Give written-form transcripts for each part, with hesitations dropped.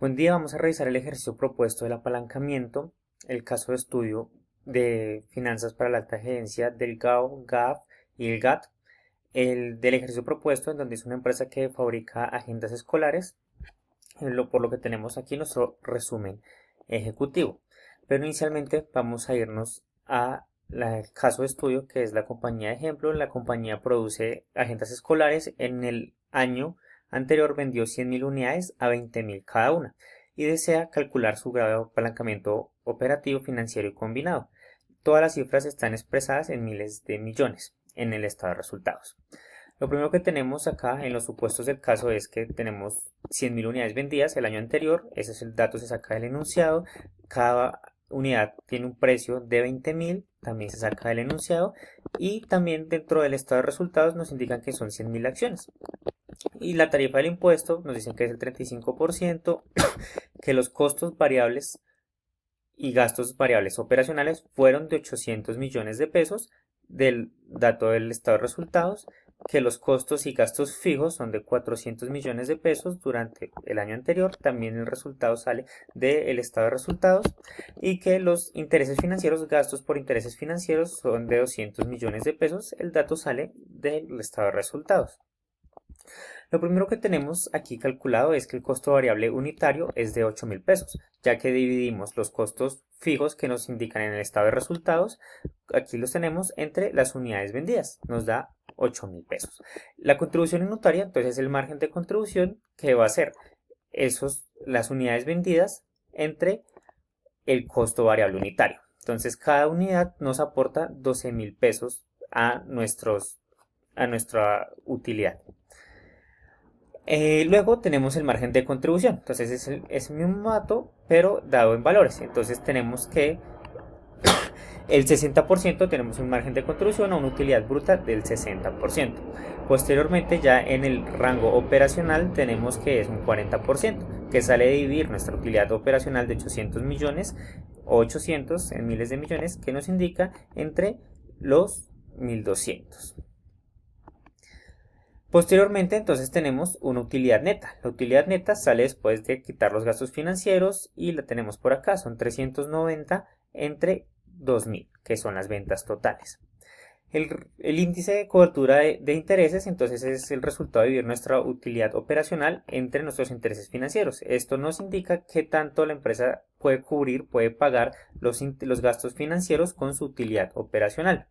Buen día, vamos a revisar el ejercicio propuesto del apalancamiento, el caso de estudio de finanzas para la alta gerencia del GAO, GAF y el GAT, el del ejercicio propuesto en donde es una empresa que fabrica agendas escolares, por lo que tenemos aquí nuestro resumen ejecutivo. Pero inicialmente vamos a irnos a el caso de estudio, que es la compañía de ejemplo. La compañía produce agendas escolares. En el año anterior vendió 100.000 unidades a 20.000 cada una y desea calcular su grado de apalancamiento operativo, financiero y combinado. Todas las cifras están expresadas en miles de millones en el estado de resultados. Lo primero que tenemos acá en los supuestos del caso es que tenemos 100.000 unidades vendidas el año anterior. Ese es el dato, se saca del enunciado. Cada unidad tiene un precio de 20.000, también se saca del enunciado. Y también dentro del estado de resultados nos indican que son 100.000 acciones. Y la tarifa del impuesto nos dicen que es el 35%, que los costos variables y gastos variables operacionales fueron de 800 millones de pesos del dato del estado de resultados, que los costos y gastos fijos son de 400 millones de pesos durante el año anterior, también el resultado sale del estado de resultados, y que los intereses financieros, gastos por intereses financieros son de 200 millones de pesos, el dato sale del estado de resultados. Lo primero que tenemos aquí calculado es que el costo variable unitario es de 8.000 pesos, ya que dividimos los costos fijos que nos indican en el estado de resultados, aquí los tenemos entre las unidades vendidas, nos da 8.000 pesos. La contribución unitaria, entonces, es el margen de contribución que va a ser las unidades vendidas entre el costo variable unitario. Entonces, cada unidad nos aporta 12.000 pesos a nuestra utilidad. Luego tenemos el margen de contribución. Entonces es el mismo dato, pero dado en valores. Entonces tenemos que el 60% tenemos un margen de contribución a una utilidad bruta del 60%. Posteriormente, ya en el rango operacional, tenemos que es un 40%, que sale de dividir nuestra utilidad operacional de 800 millones o 800 en miles de millones, que nos indica entre los 1.200. Posteriormente, entonces tenemos una utilidad neta. La utilidad neta sale después de quitar los gastos financieros y la tenemos por acá. Son 390 entre 2.000, que son las ventas totales. El índice de cobertura de intereses, entonces, es el resultado de dividir nuestra utilidad operacional entre nuestros intereses financieros. Esto nos indica qué tanto la empresa puede cubrir, puede pagar los gastos financieros con su utilidad operacional.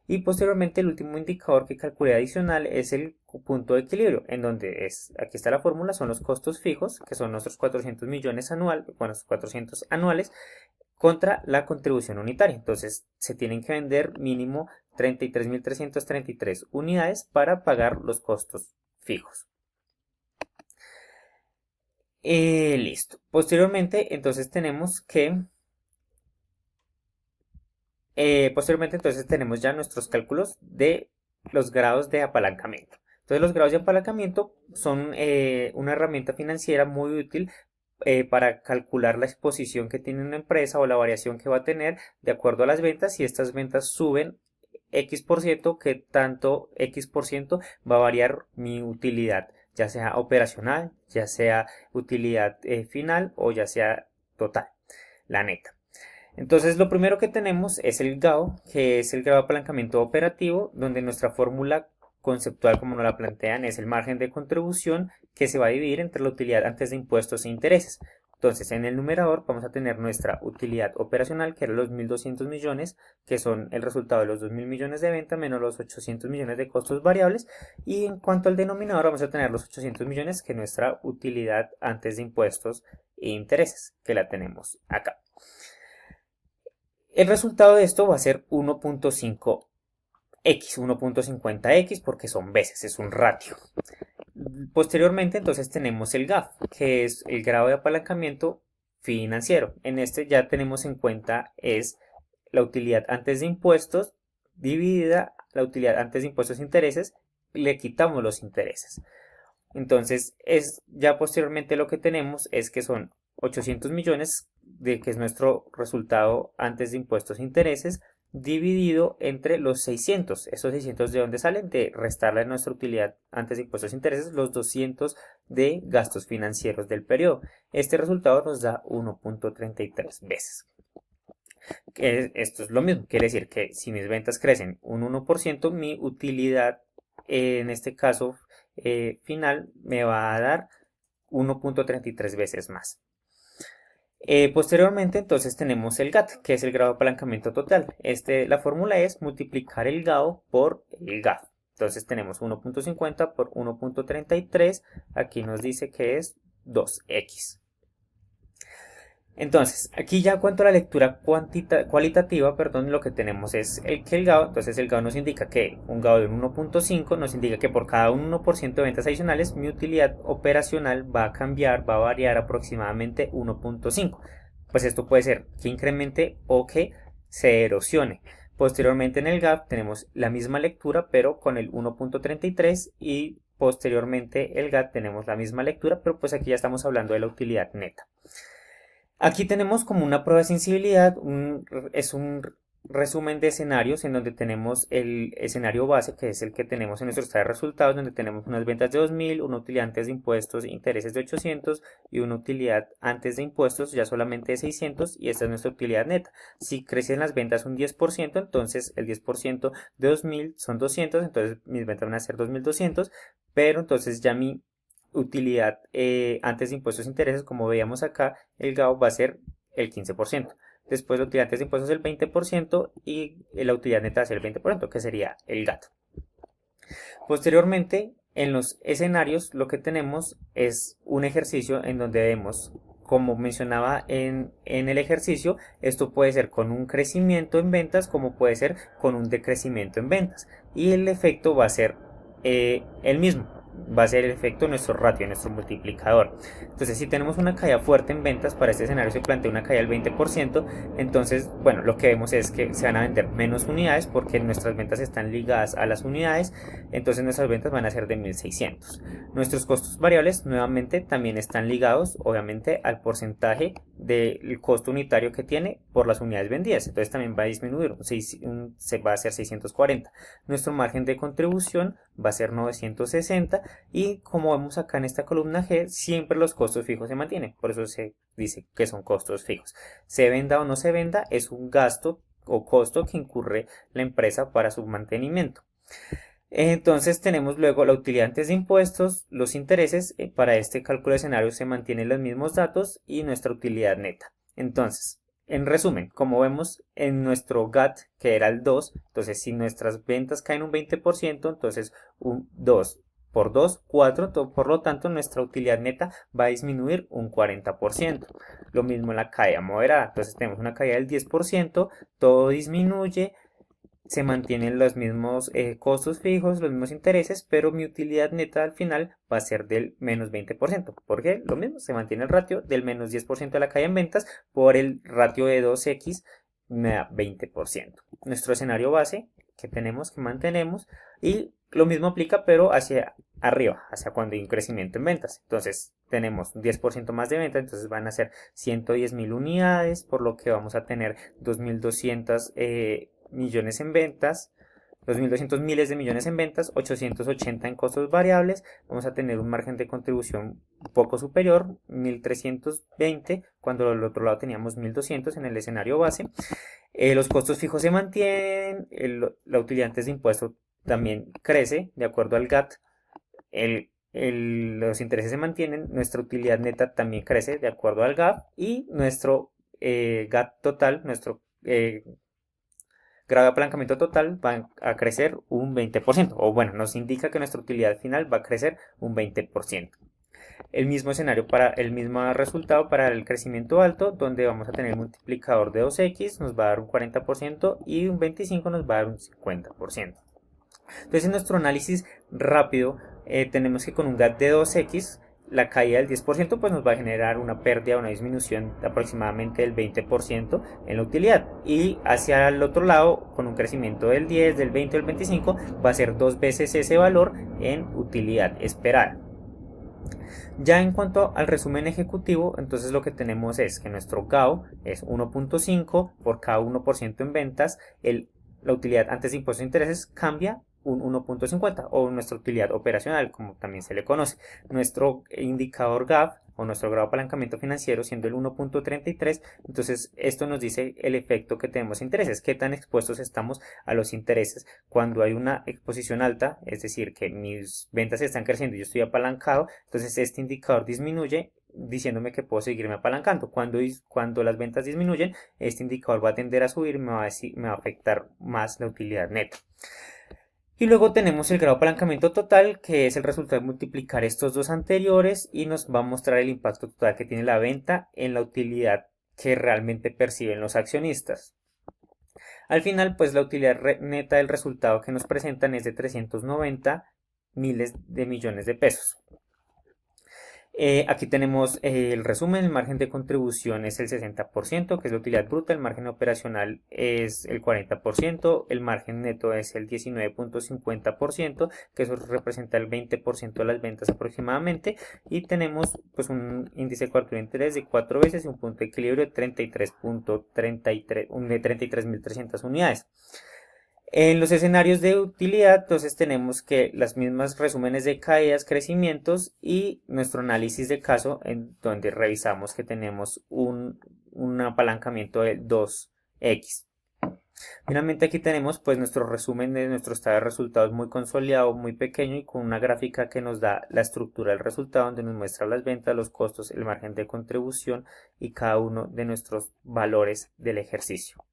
Y posteriormente, el último indicador que calculé adicional es el punto de equilibrio, en donde aquí está la fórmula, son los costos fijos, que son nuestros 400 millones anuales, 400 anuales, contra la contribución unitaria. Entonces se tienen que vender mínimo 33.333 unidades para pagar los costos fijos. Listo. Posteriormente, entonces tenemos ya nuestros cálculos de los grados de apalancamiento. Entonces los grados de apalancamiento son una herramienta financiera muy útil para calcular la exposición que tiene una empresa o la variación que va a tener de acuerdo a las ventas. Si estas ventas suben X%, que tanto X% va a variar mi utilidad, ya sea operacional, ya sea utilidad final o ya sea total, la neta. Entonces lo primero que tenemos es el GAO, que es el grado de apalancamiento operativo, donde nuestra fórmula conceptual, como nos la plantean, es el margen de contribución que se va a dividir entre la utilidad antes de impuestos e intereses. Entonces, en el numerador vamos a tener nuestra utilidad operacional, que eran los 1.200 millones, que son el resultado de los 2.000 millones de venta menos los 800 millones de costos variables. Y en cuanto al denominador, vamos a tener los 800 millones, que es nuestra utilidad antes de impuestos e intereses, que la tenemos acá. El resultado de esto va a ser 1.5x, 1.50x, porque son veces, es un ratio. Posteriormente, entonces, tenemos el GAF, que es el grado de apalancamiento financiero. En este ya tenemos en cuenta es la utilidad antes de impuestos dividida la utilidad antes de impuestos e intereses, le quitamos los intereses. Entonces, ya posteriormente lo que tenemos es que son 800 millones, que es nuestro resultado antes de impuestos e intereses, dividido entre los 600. ¿Esos 600 de dónde salen? De restarle a nuestra utilidad antes de impuestos e intereses los 200 de gastos financieros del periodo. Este resultado nos da 1.33 veces. Esto es lo mismo, quiere decir que si mis ventas crecen un 1%, mi utilidad en este caso final me va a dar 1.33 veces más. Posteriormente entonces tenemos el GAT, que es el grado de apalancamiento total. La fórmula es multiplicar el GAO por el GAF. Entonces tenemos 1.50 por 1.33, aquí nos dice que es 2x. Entonces, aquí ya en cuanto a la lectura cualitativa, perdón, lo que tenemos es el GAO. Entonces el GAO nos indica que un GAO de un 1.5 nos indica que por cada 1% de ventas adicionales mi utilidad operacional va a cambiar, va a variar aproximadamente 1.5. Pues esto puede ser que incremente o que se erosione. Posteriormente en el GAP tenemos la misma lectura pero con el 1.33 y posteriormente el GAT tenemos la misma lectura, pero pues aquí ya estamos hablando de la utilidad neta. Aquí tenemos como una prueba de sensibilidad, es un resumen de escenarios en donde tenemos el escenario base, que es el que tenemos en nuestro estado de resultados, donde tenemos unas ventas de 2.000, una utilidad antes de impuestos e intereses de 800 y una utilidad antes de impuestos ya solamente de 600, y esta es nuestra utilidad neta. Si crecen las ventas un 10%, entonces el 10% de 2.000 son 200, entonces mis ventas van a ser 2.200, pero entonces ya mi utilidad antes de impuestos e intereses, como veíamos acá, el GAO va a ser el 15%. Después la utilidad antes de impuestos el 20% y la utilidad neta va a ser el 20%, que sería el GAT. Posteriormente, en los escenarios, lo que tenemos es un ejercicio en donde vemos, como mencionaba en el ejercicio, esto puede ser con un crecimiento en ventas como puede ser con un decrecimiento en ventas. Y el efecto va a ser el mismo. Va a ser el efecto de nuestro ratio, de nuestro multiplicador. Entonces, si tenemos una caída fuerte en ventas, para este escenario se plantea una caída del 20%, entonces, bueno, lo que vemos es que se van a vender menos unidades porque nuestras ventas están ligadas a las unidades, entonces nuestras ventas van a ser de 1.600. Nuestros costos variables, nuevamente, también están ligados, obviamente, al porcentaje del costo unitario que tiene por las unidades vendidas, entonces también va a disminuir, se va a hacer 640. Nuestro margen de contribución va a ser 960 y como vemos acá en esta columna G, siempre los costos fijos se mantienen, por eso se dice que son costos fijos. Se venda o no se venda, es un gasto o costo que incurre la empresa para su mantenimiento. Entonces tenemos luego la utilidad antes de impuestos, los intereses, para este cálculo de escenario se mantienen los mismos datos y nuestra utilidad neta. Entonces, en resumen, como vemos en nuestro GAT, que era el 2, entonces si nuestras ventas caen un 20%, entonces un 2 por 2, 4, por lo tanto nuestra utilidad neta va a disminuir un 40%. Lo mismo en la caída moderada, entonces tenemos una caída del 10%, todo disminuye, se mantienen los mismos costos fijos, los mismos intereses, pero mi utilidad neta al final va a ser del menos 20%. ¿Por qué? Lo mismo, se mantiene el ratio del menos 10% de la caída en ventas por el ratio de 2x, me da 20%. Nuestro escenario base que tenemos, que mantenemos, y lo mismo aplica pero hacia arriba, hacia cuando hay un crecimiento en ventas. Entonces tenemos un 10% más de ventas, entonces van a ser 110.000 unidades, por lo que vamos a tener 2.200 millones en ventas, 2.200 miles de millones en ventas, 880 en costos variables, vamos a tener un margen de contribución un poco superior, 1.320, cuando al otro lado teníamos 1.200 en el escenario base. Los costos fijos se mantienen, la utilidad antes de impuesto también crece de acuerdo al GAT, los intereses se mantienen, nuestra utilidad neta también crece de acuerdo al GAP y nuestro GAT total, nuestro grado de apalancamiento total va a crecer un 20%, o bueno, nos indica que nuestra utilidad final va a crecer un 20%. El mismo escenario el mismo resultado para el crecimiento alto, donde vamos a tener un multiplicador de 2x, nos va a dar un 40% y un 25% nos va a dar un 50%. Entonces en nuestro análisis rápido tenemos que con un GAT de 2x, la caída del 10% pues nos va a generar una pérdida, una disminución de aproximadamente del 20% en la utilidad, y hacia el otro lado con un crecimiento del 10, del 20 o del 25 va a ser 2 veces ese valor en utilidad esperada. Ya en cuanto al resumen ejecutivo, entonces lo que tenemos es que nuestro GAO es 1.5 por cada 1% en ventas, la utilidad antes de impuestos e intereses cambia un 1.50 o nuestra utilidad operacional, como también se le conoce. Nuestro indicador GAF o nuestro grado de apalancamiento financiero siendo el 1.33, entonces esto nos dice el efecto que tenemos intereses, qué tan expuestos estamos a los intereses. Cuando hay una exposición alta, es decir, que mis ventas están creciendo y yo estoy apalancado, entonces este indicador disminuye diciéndome que puedo seguirme apalancando. Cuando las ventas disminuyen, este indicador va a tender a subir y me va a afectar más la utilidad neta. Y luego tenemos el grado de apalancamiento total, que es el resultado de multiplicar estos dos anteriores y nos va a mostrar el impacto total que tiene la venta en la utilidad que realmente perciben los accionistas. Al final, pues la utilidad neta del resultado que nos presentan es de 390 miles de millones de pesos. Aquí tenemos el resumen, el margen de contribución es el 60%, que es la utilidad bruta, el margen operacional es el 40%, el margen neto es el 19.50%, que eso representa el 20% de las ventas aproximadamente, y tenemos pues un índice de cobertura de interés de 4 veces y un punto de equilibrio de 33.300 unidades. En los escenarios de utilidad, entonces tenemos que las mismas resúmenes de caídas, crecimientos y nuestro análisis de caso en donde revisamos que tenemos un apalancamiento de 2x. Finalmente aquí tenemos pues nuestro resumen de nuestro estado de resultados muy consolidado, muy pequeño y con una gráfica que nos da la estructura del resultado donde nos muestra las ventas, los costos, el margen de contribución y cada uno de nuestros valores del ejercicio.